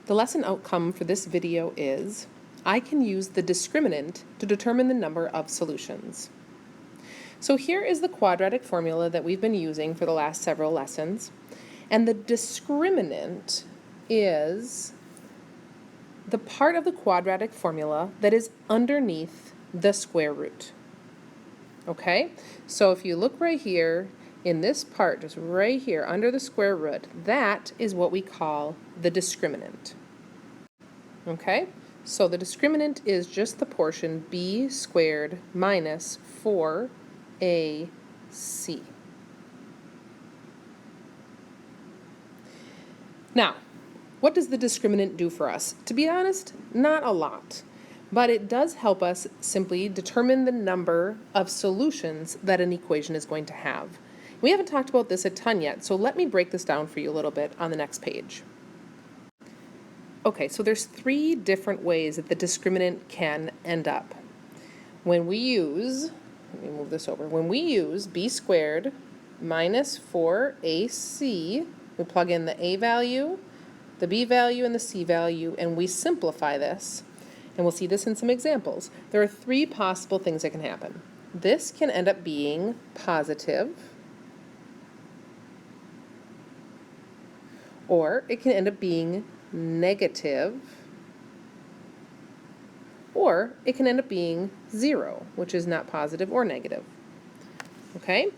The lesson outcome for this video is, I can use the discriminant to determine the number of solutions. So here is the quadratic formula that we've been using for the last several lessons, and the discriminant is the part of the quadratic formula that is underneath the square root. Okay, so if you look right here in this part, just right here under the square root, that is what we call the discriminant. Okay, so the discriminant is just the portion b squared minus 4ac. Now, what does the discriminant do for us? To be honest, not a lot, but it does help us simply determine the number of solutions that an equation is going to have. We haven't talked about this a ton yet, so let me break this down for you a little bit on the next page. Okay, so there's 3 different ways that the discriminant can end up. When we use, let me move this over, when we use b squared minus 4ac, we plug in the a value, the b value, and the c value, and we simplify this. And we'll see this in some examples. There are 3 possible things that can happen. This can end up being positive, or it can end up being negative, or it can end up being 0, which is not positive or negative. Okay?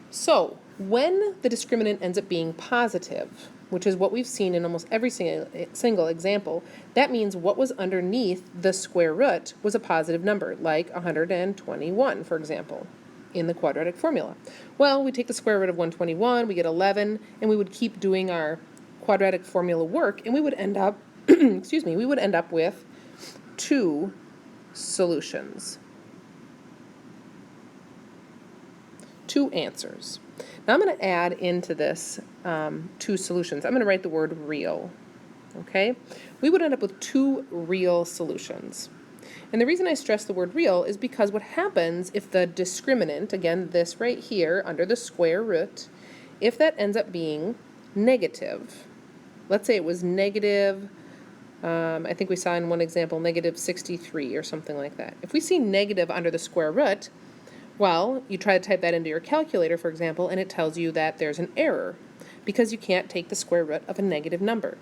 So, when the discriminant ends up being positive, which is what we've seen in almost every single example, that means what was underneath the square root was a positive number, like 121, for example, in the quadratic formula. Well, we take the square root of 121, we get 11, and we would keep doing our quadratic formula work, and we would end up, we would end up with 2 solutions. 2 answers. Now I'm going to add into this 2 solutions. I'm going to write the word real. Okay? We would end up with 2 real solutions. And the reason I stress the word real is because what happens if the discriminant, again this right here under the square root, if that ends up being negative, let's say it was negative, I think we saw in one example negative 63 or something like that. If we see negative under the square root, well, you try to type that into your calculator, for example, and it tells you that there's an error because you can't take the square root of a negative number.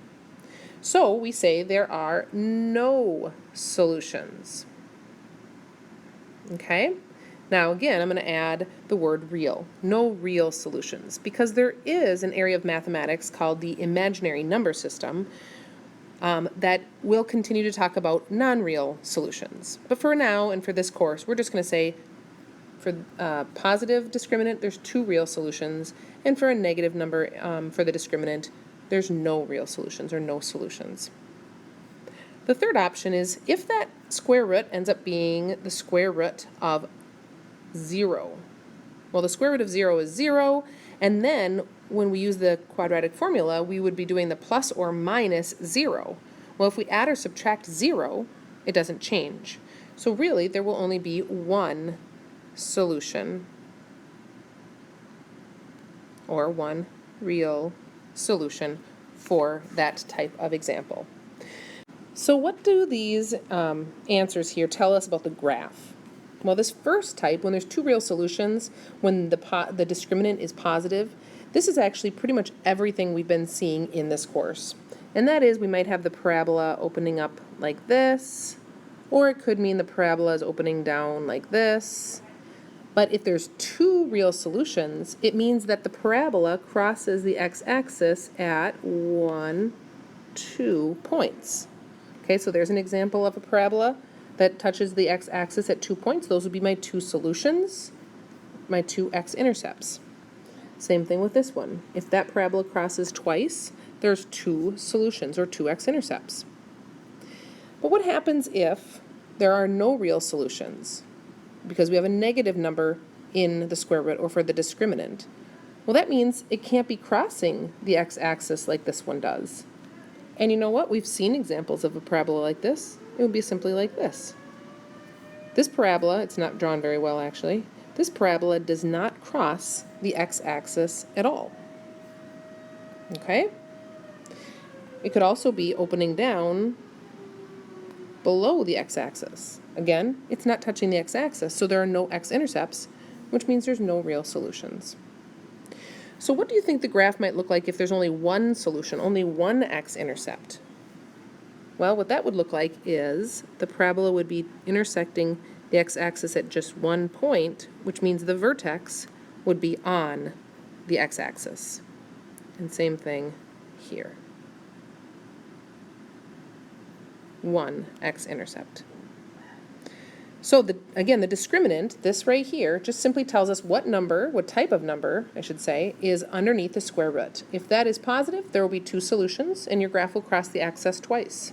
So we say there are no solutions. Okay? Now again, I'm going to add the word real. No real solutions, because there is an area of mathematics called the imaginary number system that will continue to talk about non-real solutions. But for now and for this course, we're just going to say for positive discriminant, there's 2 real solutions, and for a negative number for the discriminant, there's no real solutions or no solutions. The third option is if that square root ends up being the square root of 0. Well, the square root of 0 is 0, and then when we use the quadratic formula, we would be doing the plus or minus 0. Well, if we add or subtract 0, it doesn't change. So really, there will only be 1 solution, or 1 real solution for that type of example. So what do these answers here tell us about the graph? Well, this first type, when there's 2 real solutions, when the discriminant is positive, this is actually pretty much everything we've been seeing in this course. And that is, we might have the parabola opening up like this, or it could mean the parabola is opening down like this. But if there's 2 real solutions, it means that the parabola crosses the x-axis at 1, 2 points. Okay, so there's an example of a parabola that touches the x-axis at 2 points. Those would be my 2 solutions, my 2 x-intercepts. Same thing with this one. If that parabola crosses twice, there's 2 solutions, or 2 x-intercepts. But what happens if there are no real solutions? Because we have a negative number in the square root, or for the discriminant. Well, that means it can't be crossing the x-axis like this one does. And you know what? We've seen examples of a parabola like this. It would be simply like this. This parabola, it's not drawn very well actually, this parabola does not cross the x-axis at all. Okay? It could also be opening down below the x-axis. Again, it's not touching the x-axis, so there are no x-intercepts, which means there's no real solutions. So what do you think the graph might look like if there's only one solution, only one x-intercept? Well, what that would look like is the parabola would be intersecting the x-axis at just one point, which means the vertex would be on the x-axis. And same thing here. One x-intercept. So again, the discriminant, this right here, just simply tells us what type of number, I should say, is underneath the square root. If that is positive, there will be two solutions, and your graph will cross the axis twice.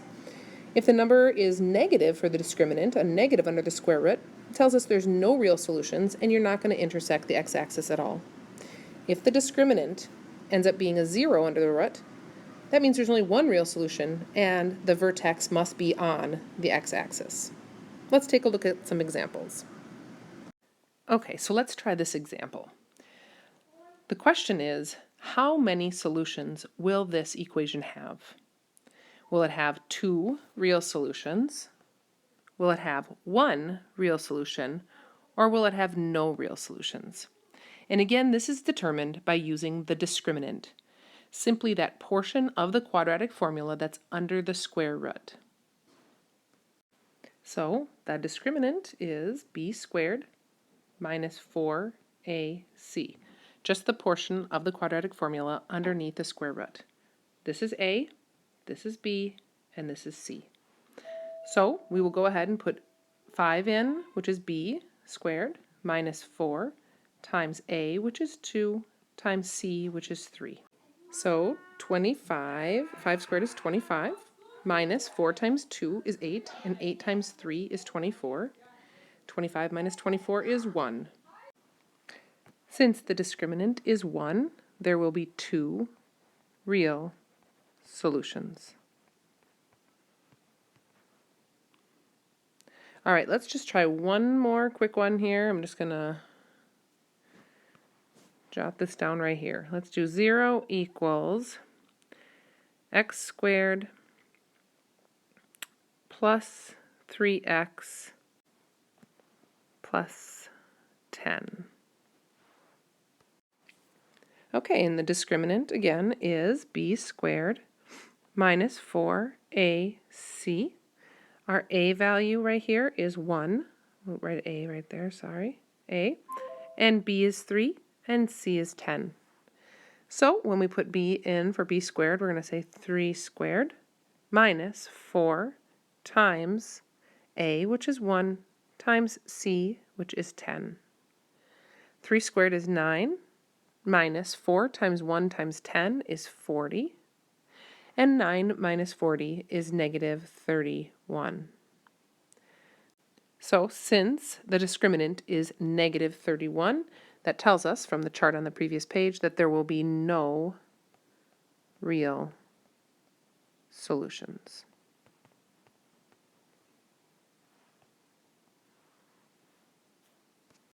If the number is negative for the discriminant, a negative under the square root, it tells us there's no real solutions, and you're not going to intersect the x-axis at all. If the discriminant ends up being a 0 under the root, that means there's only one real solution, and the vertex must be on the x-axis. Let's take a look at some examples. Okay, so let's try this example. The question is, how many solutions will this equation have? Will it have 2 real solutions? Will it have 1 real solution? Or will it have no real solutions? And again, this is determined by using the discriminant, simply that portion of the quadratic formula that's under the square root. So that discriminant is b squared minus 4ac, just the portion of the quadratic formula underneath the square root. This is a, this is b, and this is c. So we will go ahead and put 5 in, which is b squared, minus 4 times a, which is 2, times c, which is 3. So 25, 5 squared is 25. Minus 4 times 2 is 8, and 8 times 3 is 24. 25 minus 24 is 1. Since the discriminant is 1, there will be 2 real solutions. All right, let's just try one more quick one here. I'm just going to jot this down right here. Let's do 0 equals x squared plus 3x plus 10. Okay, and the discriminant, again, is b squared minus 4ac. Our a value right here is 1. We'll write a right there, sorry. A. And b is 3, and c is 10. So when we put b in for b squared, we're going to say 3 squared minus 4 times a, which is 1, times c, which is 10. 3 squared is 9, minus 4 times 1 times 10 is 40, and 9 minus 40 is negative 31. So since the discriminant is negative 31, that tells us from the chart on the previous page that there will be no real solutions.